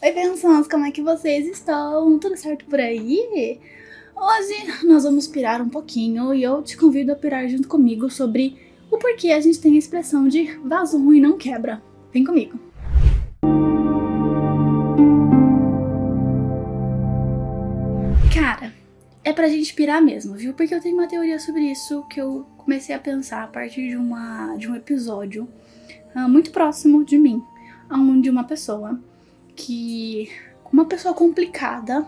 Oi, pensões, como é que vocês estão? Tudo certo por aí? Hoje nós vamos pirar um pouquinho e eu te convido a pirar junto comigo sobre o porquê a gente tem a expressão de vaso ruim não quebra. Vem comigo. Cara, é pra gente pirar mesmo, viu? Porque eu tenho uma teoria sobre isso que eu comecei a pensar a partir de um episódio muito próximo de mim, onde uma pessoa complicada,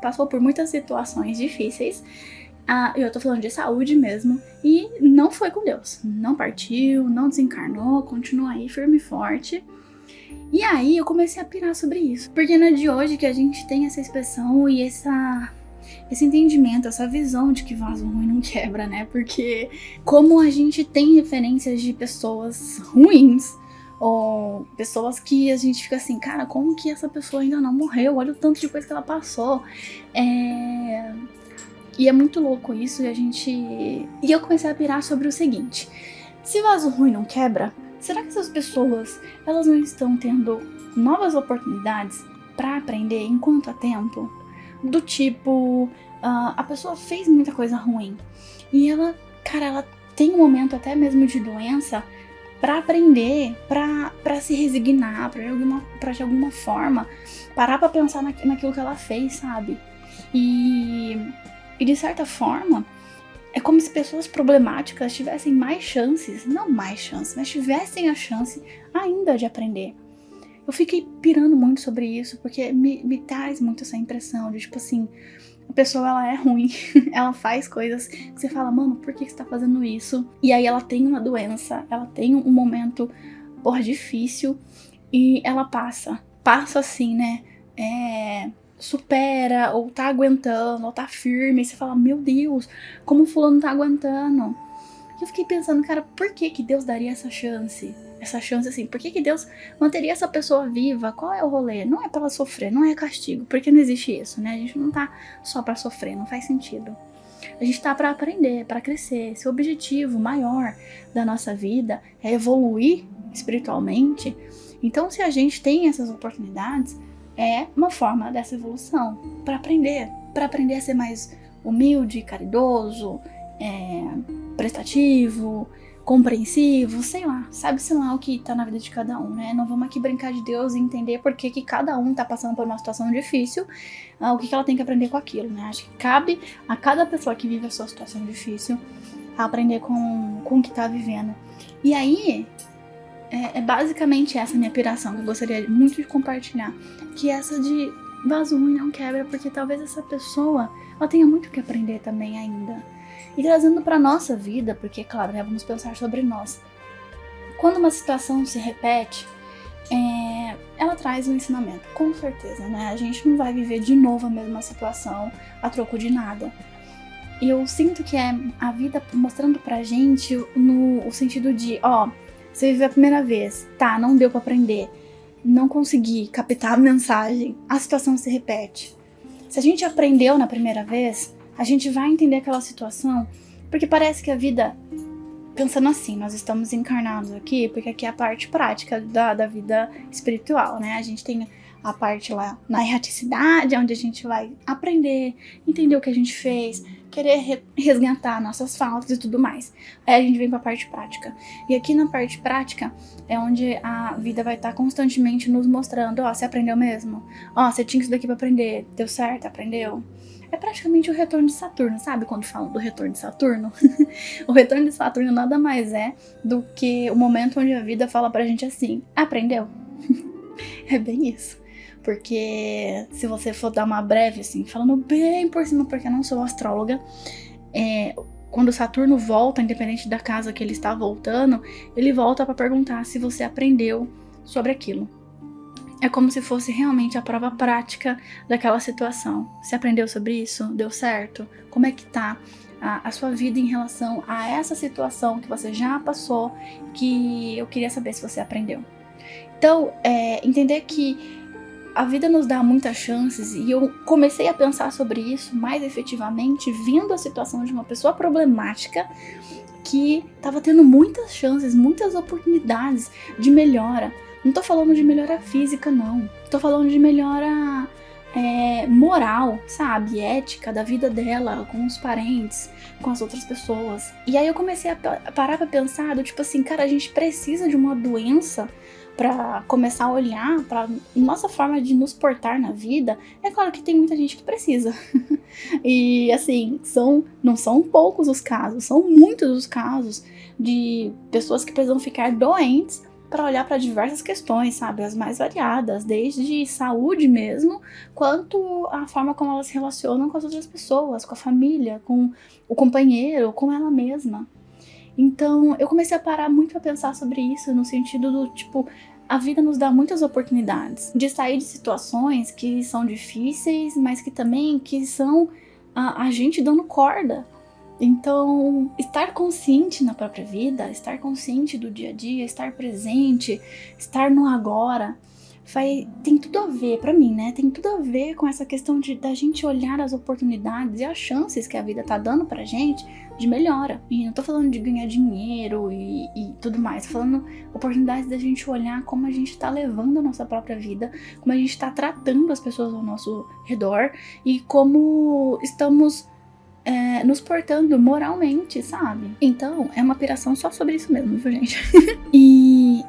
passou por muitas situações difíceis, eu tô falando de saúde mesmo, e não foi com Deus, não partiu, não desencarnou, continua aí firme e forte. E aí eu comecei a pirar sobre isso, porque não é de hoje que a gente tem essa expressão e esse entendimento, essa visão de que vaso ruim não quebra, né? Porque como a gente tem referências de pessoas ruins, ou pessoas que a gente fica assim, cara, como que essa pessoa ainda não morreu? Olha o tanto de coisa que ela passou. E é muito louco isso, e eu comecei a pirar sobre o seguinte: se vaso ruim não quebra, será que essas pessoas, elas não estão tendo novas oportunidades para aprender enquanto há tempo? Do tipo, a pessoa fez muita coisa ruim e ela tem um momento até mesmo de doença pra aprender, pra se resignar, pra de alguma forma parar pra pensar naquilo que ela fez, sabe? E de certa forma, é como se pessoas problemáticas tivessem mais chances, não mais chances, mas tivessem a chance ainda de aprender. Eu fiquei pirando muito sobre isso, porque me traz muito essa impressão de, tipo assim, a pessoa, ela é ruim, ela faz coisas que você fala, mano, por que você tá fazendo isso? E aí ela tem uma doença, ela tem um momento, difícil, e ela passa assim, né, supera, ou tá aguentando, ou tá firme, e você fala, meu Deus, como o fulano tá aguentando? E eu fiquei pensando, cara, por que Deus daria essa chance? Essa chance assim, por que Deus manteria essa pessoa viva? Qual é o rolê? Não é pra ela sofrer, não é castigo, porque não existe isso, né? A gente não tá só pra sofrer, não faz sentido. A gente tá pra aprender, pra crescer. Esse objetivo maior da nossa vida é evoluir espiritualmente. Então, se a gente tem essas oportunidades, é uma forma dessa evolução, pra aprender a ser mais humilde, caridoso, prestativo, compreensivo, sei lá, sabe-se lá o que tá na vida de cada um, né? Não vamos aqui brincar de Deus e entender por que cada um tá passando por uma situação difícil, o que ela tem que aprender com aquilo, né? Acho que cabe a cada pessoa que vive a sua situação difícil a aprender com o que tá vivendo. E aí, é basicamente essa minha piração que eu gostaria muito de compartilhar, que é essa de vaso ruim não quebra, porque talvez essa pessoa, ela tenha muito que aprender também ainda. E trazendo para nossa vida, porque, claro, né, vamos pensar sobre nós. Quando uma situação se repete, ela traz um ensinamento, com certeza, né? A gente não vai viver de novo a mesma situação a troco de nada. E eu sinto que é a vida mostrando pra gente no sentido de, você viveu a primeira vez, tá, não deu pra aprender, não consegui captar a mensagem, a situação se repete. Se a gente aprendeu na primeira vez, a gente vai entender aquela situação, porque parece que a vida, pensando assim, nós estamos encarnados aqui, porque aqui é a parte prática da vida espiritual, né? A gente tem a parte lá na erraticidade, onde a gente vai aprender, entender o que a gente fez, querer resgatar nossas faltas e tudo mais. Aí a gente vem pra parte prática. E aqui na parte prática é onde a vida vai estar constantemente nos mostrando, você aprendeu mesmo? Você tinha isso daqui pra aprender, deu certo, aprendeu? É praticamente o retorno de Saturno, sabe quando falam do retorno de Saturno? O retorno de Saturno nada mais é do que o momento onde a vida fala pra gente assim, aprendeu? É bem isso. Porque se você for dar uma breve, assim, falando bem por cima, porque eu não sou astróloga, quando Saturno volta, independente da casa que ele está voltando, ele volta pra perguntar se você aprendeu sobre aquilo. É como se fosse realmente a prova prática daquela situação. Você aprendeu sobre isso? Deu certo? Como é que tá a sua vida em relação a essa situação que você já passou, que eu queria saber se você aprendeu. Então, entender que a vida nos dá muitas chances, e eu comecei a pensar sobre isso mais efetivamente vendo a situação de uma pessoa problemática que estava tendo muitas chances, muitas oportunidades de melhora. Não tô falando de melhora física, não. tô falando de melhora moral, sabe? Ética da vida dela, com os parentes, com as outras pessoas. E aí eu comecei a parar pra pensar, do tipo assim, cara, a gente precisa de uma doença pra começar a olhar pra nossa forma de nos portar na vida. É claro que tem muita gente que precisa. E assim, não são poucos os casos, são muitos os casos de pessoas que precisam ficar doentes para olhar para diversas questões, sabe? As mais variadas, desde saúde mesmo, quanto a forma como elas se relacionam com as outras pessoas, com a família, com o companheiro, com ela mesma. Então, eu comecei a parar muito a pensar sobre isso, no sentido do, tipo, a vida nos dá muitas oportunidades de sair de situações que são difíceis, mas que também que são a gente dando corda. Então, estar consciente na própria vida, estar consciente do dia a dia, estar presente, estar no agora, tem tudo a ver, pra mim, né? Tem tudo a ver com essa questão da gente olhar as oportunidades e as chances que a vida tá dando pra gente de melhora. E não tô falando de ganhar dinheiro e tudo mais, tô falando oportunidades da gente olhar como a gente tá levando a nossa própria vida, como a gente tá tratando as pessoas ao nosso redor e como estamos nos portando moralmente, sabe? Então, é uma piração só sobre isso mesmo, viu, gente?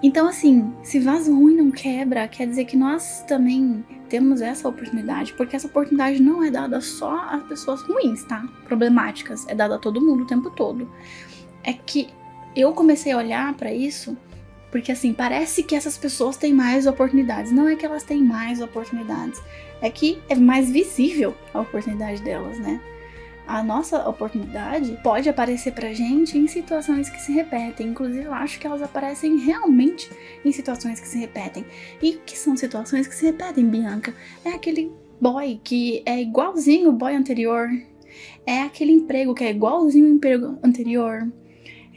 Então, assim, se vaso ruim não quebra, quer dizer que nós também temos essa oportunidade, porque essa oportunidade não é dada só a pessoas ruins, tá? Problemáticas, é dada a todo mundo o tempo todo. É que eu comecei a olhar pra isso porque, assim, parece que essas pessoas têm mais oportunidades. Não é que elas têm mais oportunidades, é que é mais visível a oportunidade delas, né? A nossa oportunidade pode aparecer pra gente em situações que se repetem. Inclusive, eu acho que elas aparecem realmente em situações que se repetem. E o que são situações que se repetem, Bianca? É aquele boy que é igualzinho o boy anterior. É aquele emprego que é igualzinho o emprego anterior.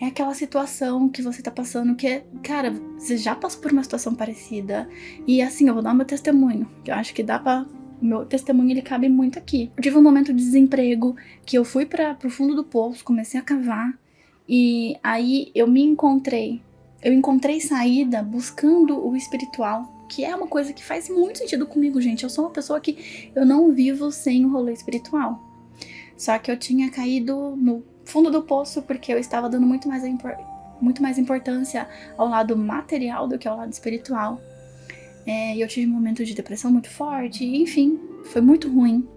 É aquela situação que você tá passando que é... Cara, você já passou por uma situação parecida. E assim, eu vou dar meu testemunho, que eu acho que dá pra... O meu testemunho, ele cabe muito aqui. Eu tive um momento de desemprego, que eu fui pro fundo do poço, comecei a cavar, e aí eu encontrei saída buscando o espiritual, que é uma coisa que faz muito sentido comigo, gente. Eu sou uma pessoa que eu não vivo sem o rolê espiritual. Só que eu tinha caído no fundo do poço porque eu estava dando muito mais importância ao lado material do que ao lado espiritual. E eu tive um momento de depressão muito forte, enfim, foi muito ruim.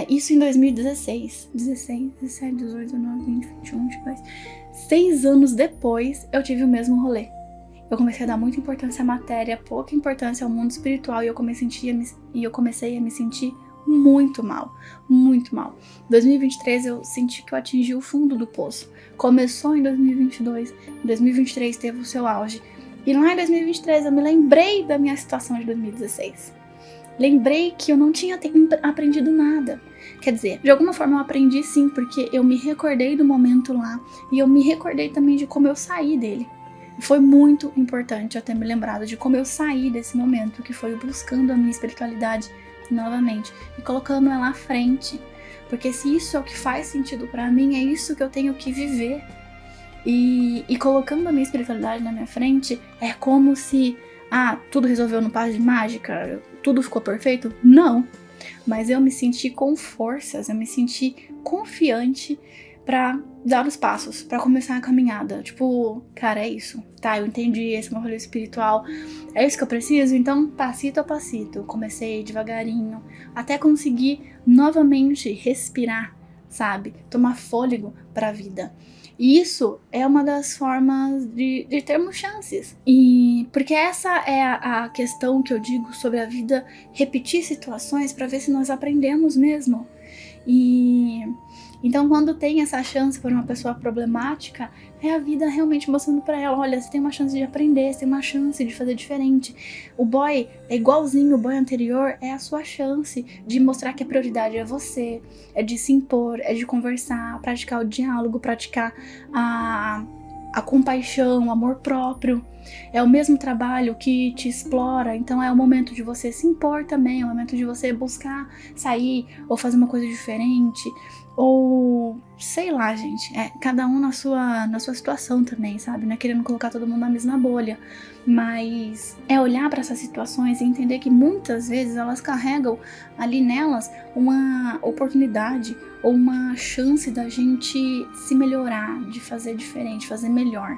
Isso em 2016, 16, 17, 18, 19, 20, 21, 22. 6 anos depois, eu tive o mesmo rolê. Eu comecei a dar muita importância à matéria, pouca importância ao mundo espiritual, e eu comecei a me sentir muito mal, muito mal. Em 2023 eu senti que eu atingi o fundo do poço. Começou em 2022, em 2023 teve o seu auge. E lá em 2023 eu me lembrei da minha situação de 2016. Lembrei que eu não tinha aprendido nada. Quer dizer, de alguma forma eu aprendi sim, porque eu me recordei do momento lá. E eu me recordei também de como eu saí dele. Foi muito importante eu ter me lembrado de como eu saí desse momento, que foi buscando a minha espiritualidade novamente e colocando ela à frente. Porque se isso é o que faz sentido pra mim, é isso que eu tenho que viver. E colocando a minha espiritualidade na minha frente, é como se, tudo resolveu no passe de mágica, tudo ficou perfeito? Não. Mas eu me senti com forças, eu me senti confiante pra dar os passos, pra começar a caminhada. Tipo, cara, é isso. Tá, eu entendi, esse é meu rolê espiritual. É isso que eu preciso? Então, passito a passito. Comecei devagarinho, até conseguir novamente respirar, sabe? Tomar fôlego pra vida. E isso é uma das formas de termos chances. E porque essa é a questão que eu digo sobre a vida, repetir situações para ver se nós aprendemos mesmo. E então, quando tem essa chance por uma pessoa problemática, é a vida realmente mostrando pra ela, olha, você tem uma chance de aprender, você tem uma chance de fazer diferente. O boy é igualzinho o boy anterior, é a sua chance de mostrar que a prioridade é você, é de se impor, é de conversar, praticar o diálogo, praticar a compaixão, o amor próprio. É o mesmo trabalho que te explora, então é o momento de você se impor também, é o momento de você buscar sair ou fazer uma coisa diferente, ou sei lá, gente, cada um na sua situação também, sabe? Não é querendo colocar todo mundo na mesma bolha, mas é olhar para essas situações e entender que muitas vezes elas carregam ali nelas uma oportunidade ou uma chance da gente se melhorar, de fazer diferente, fazer melhor,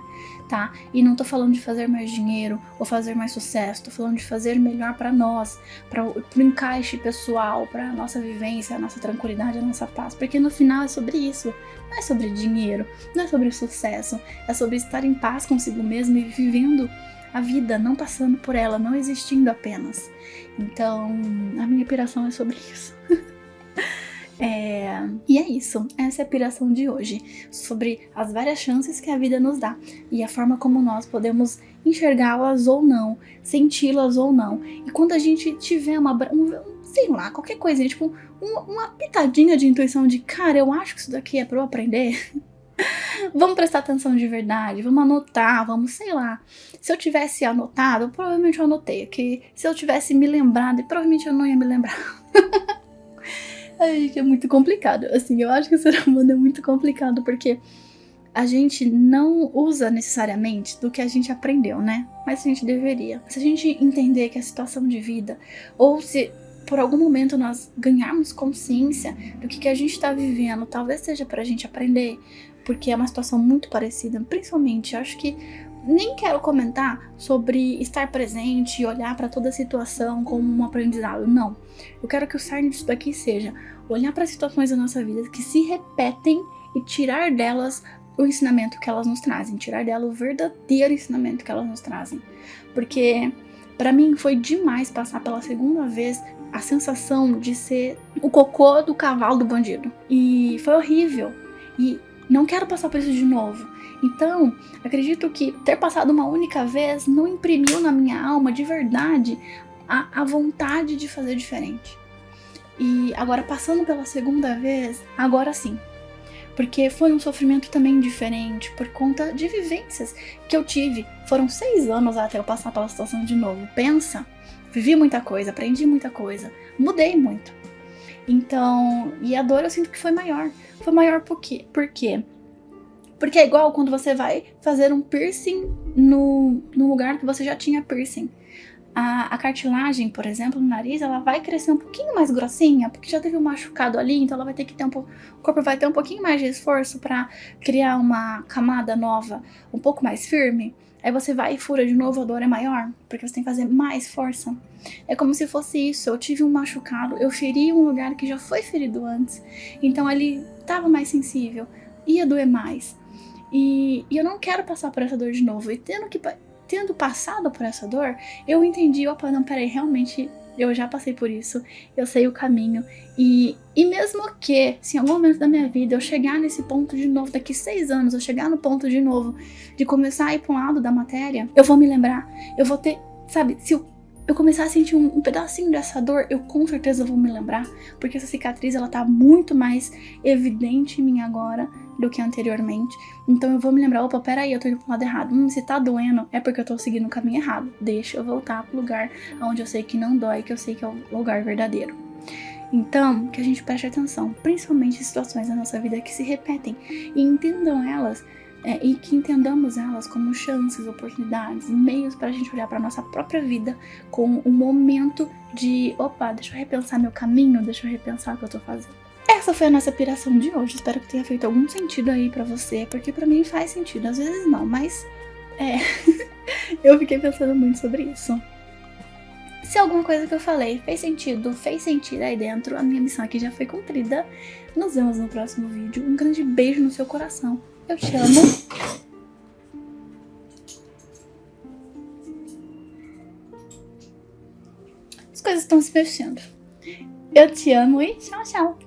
tá? E não tô falando de fazer mais dinheiro ou fazer mais sucesso, tô falando de fazer melhor para nós, para o encaixe pessoal, para nossa vivência, a nossa tranquilidade, a nossa paz, porque no final é sobre isso, não é sobre dinheiro, não é sobre sucesso, é sobre estar em paz consigo mesmo e vivendo a vida, não passando por ela, não existindo apenas. Então, a minha piração é sobre isso. E é isso, essa é a piração de hoje, sobre as várias chances que a vida nos dá e a forma como nós podemos enxergá-las ou não, senti-las ou não. E quando a gente tiver sei lá, qualquer coisa, tipo uma pitadinha de intuição de, cara, eu acho que isso daqui é pra eu aprender, vamos prestar atenção de verdade, vamos anotar, vamos, sei lá. Se eu tivesse anotado, provavelmente eu anotei aqui. Se eu tivesse me lembrado, provavelmente eu não ia me lembrar. Ai, que é muito complicado. Assim, eu acho que o ser humano é muito complicado, porque a gente não usa necessariamente do que a gente aprendeu, né? Mas a gente deveria. Se a gente entender que a situação de vida, ou se por algum momento nós ganharmos consciência do que a gente está vivendo, talvez seja pra gente aprender, porque é uma situação muito parecida. Principalmente, eu acho que nem quero comentar sobre estar presente e olhar para toda a situação como um aprendizado, não. Eu quero que o cerne disso daqui seja olhar para situações da nossa vida que se repetem e tirar delas o ensinamento que elas nos trazem, tirar dela o verdadeiro ensinamento que elas nos trazem. Porque para mim foi demais passar pela segunda vez a sensação de ser o cocô do cavalo do bandido. E foi horrível. E não quero passar por isso de novo. Então, acredito que ter passado uma única vez não imprimiu na minha alma de verdade a vontade de fazer diferente. E agora, passando pela segunda vez, agora sim. Porque foi um sofrimento também diferente, por conta de vivências que eu tive. Foram 6 anos até eu passar pela situação de novo. Pensa, vivi muita coisa, aprendi muita coisa, mudei muito. Então, e a dor eu sinto que foi maior. Foi maior por quê? Porque é igual quando você vai fazer um piercing no lugar que você já tinha piercing. A cartilagem, por exemplo, no nariz, ela vai crescer um pouquinho mais grossinha, porque já teve um machucado ali, então ela vai ter que ter o corpo vai ter um pouquinho mais de esforço para criar uma camada nova, um pouco mais firme. Aí você vai e fura de novo, a dor é maior, porque você tem que fazer mais força. É como se fosse isso, eu tive um machucado, eu feri um lugar que já foi ferido antes, então ali estava mais sensível, ia doer mais. E eu não quero passar por essa dor de novo, e tendo passado por essa dor, eu entendi, opa, não, peraí, realmente eu já passei por isso, eu sei o caminho, e mesmo que, se em algum momento da minha vida eu chegar nesse ponto de novo, daqui 6 anos, eu chegar no ponto de novo, de começar a ir para um lado da matéria, eu vou me lembrar, eu vou ter, sabe, se eu começar a sentir um pedacinho dessa dor, eu com certeza vou me lembrar, porque essa cicatriz, ela tá muito mais evidente em mim agora do que anteriormente. Então eu vou me lembrar, opa, peraí, eu tô indo pro lado errado. Se tá doendo, é porque eu tô seguindo o caminho errado. Deixa eu voltar pro lugar onde eu sei que não dói, que eu sei que é o lugar verdadeiro. Então, que a gente preste atenção, principalmente em situações da nossa vida que se repetem, e entendam elas, e que entendamos elas como chances, oportunidades, meios pra gente olhar pra nossa própria vida com um momento de, opa, deixa eu repensar meu caminho, deixa eu repensar o que eu tô fazendo. Essa foi a nossa piração de hoje, espero que tenha feito algum sentido aí pra você, porque pra mim faz sentido, às vezes não, mas eu fiquei pensando muito sobre isso. Se alguma coisa que eu falei fez sentido aí dentro, a minha missão aqui já foi cumprida. Nos vemos no próximo vídeo, um grande beijo no seu coração, eu te amo. As coisas estão se mexendo. Eu te amo e tchau, tchau.